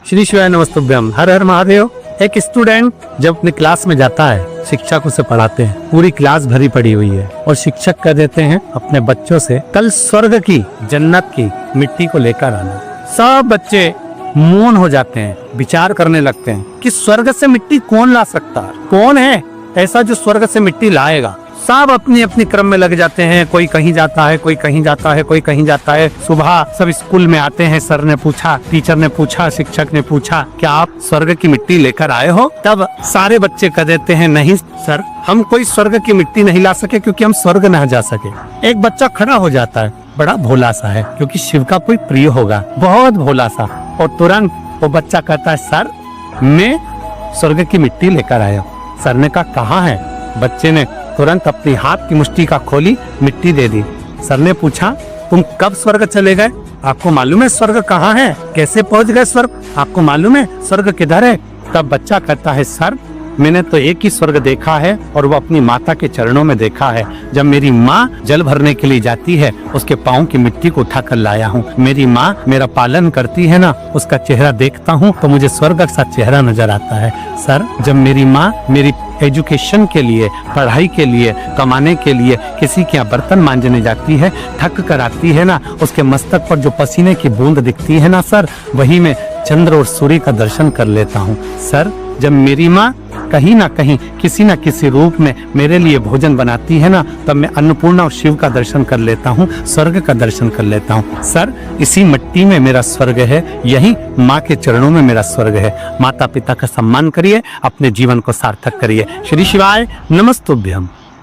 श्री शिवाय नमस्तुभ्यम। हर हर महादेव। एक स्टूडेंट जब अपनी क्लास में जाता है, शिक्षक उसे पढ़ाते हैं, पूरी क्लास भरी पड़ी हुई है और शिक्षक कह देते हैं अपने बच्चों से कल स्वर्ग की जन्नत की मिट्टी को लेकर आना। सब बच्चे मौन हो जाते हैं, विचार करने लगते हैं कि स्वर्ग से मिट्टी कौन ला सकता है, कौन है ऐसा जो स्वर्ग से मिट्टी लाएगा। सब अपनी अपनी क्रम में लग जाते हैं, कोई कहीं जाता है, कोई कहीं जाता है, कोई कहीं जाता है। सुबह सब स्कूल में आते हैं, सर ने पूछा, टीचर ने पूछा, शिक्षक ने पूछा क्या आप स्वर्ग की मिट्टी लेकर आए हो? तब सारे बच्चे कह देते हैं नहीं सर, हम कोई स्वर्ग की मिट्टी नहीं ला सके क्योंकि हम स्वर्ग न जा सके। एक बच्चा खड़ा हो जाता है, बड़ा भोला सा है क्योंकि शिव का कोई प्रिय होगा, बहुत भोला सा, और तुरंत वो बच्चा कहता है सर मैं स्वर्ग की मिट्टी लेकर आया। सर ने कहा कहाँ है? बच्चे ने तुरंत अपनी हाथ की मुट्ठी का खोली, मिट्टी दे दी। सर ने पूछा तुम कब स्वर्ग चले गए? आपको मालूम है स्वर्ग कहाँ है? कैसे पहुंच गए स्वर्ग? आपको मालूम है स्वर्ग किधर है? तब बच्चा कहता है सर मैंने तो एक ही स्वर्ग देखा है और वो अपनी माता के चरणों में देखा है। जब मेरी माँ जल भरने के लिए जाती है, उसके पाँव की मिट्टी को उठा कर लाया हूँ। मेरी माँ मेरा पालन करती है ना, उसका चेहरा देखता हूँ तो मुझे स्वर्ग का चेहरा नजर आता है। सर जब मेरी माँ मेरी एजुकेशन के लिए, पढ़ाई के लिए, कमाने के लिए किसी के यहाँ बर्तन मांजने जाती है, थक कर आती है ना, उसके मस्तक पर जो पसीने की बूंद दिखती है ना सर, वही मैं चंद्र और सूर्य का दर्शन कर लेता हूँ। सर जब मेरी माँ कहीं ना कहीं किसी न किसी रूप में मेरे लिए भोजन बनाती है ना, तब मैं अन्नपूर्णा और शिव का दर्शन कर लेता हूँ, स्वर्ग का दर्शन कर लेता हूँ। सर इसी मिट्टी में मेरा स्वर्ग है, यही माँ के चरणों में मेरा स्वर्ग है। माता पिता का सम्मान करिए, अपने जीवन को सार्थक करिए। श्री शिवाय नमस्तुभ्यम।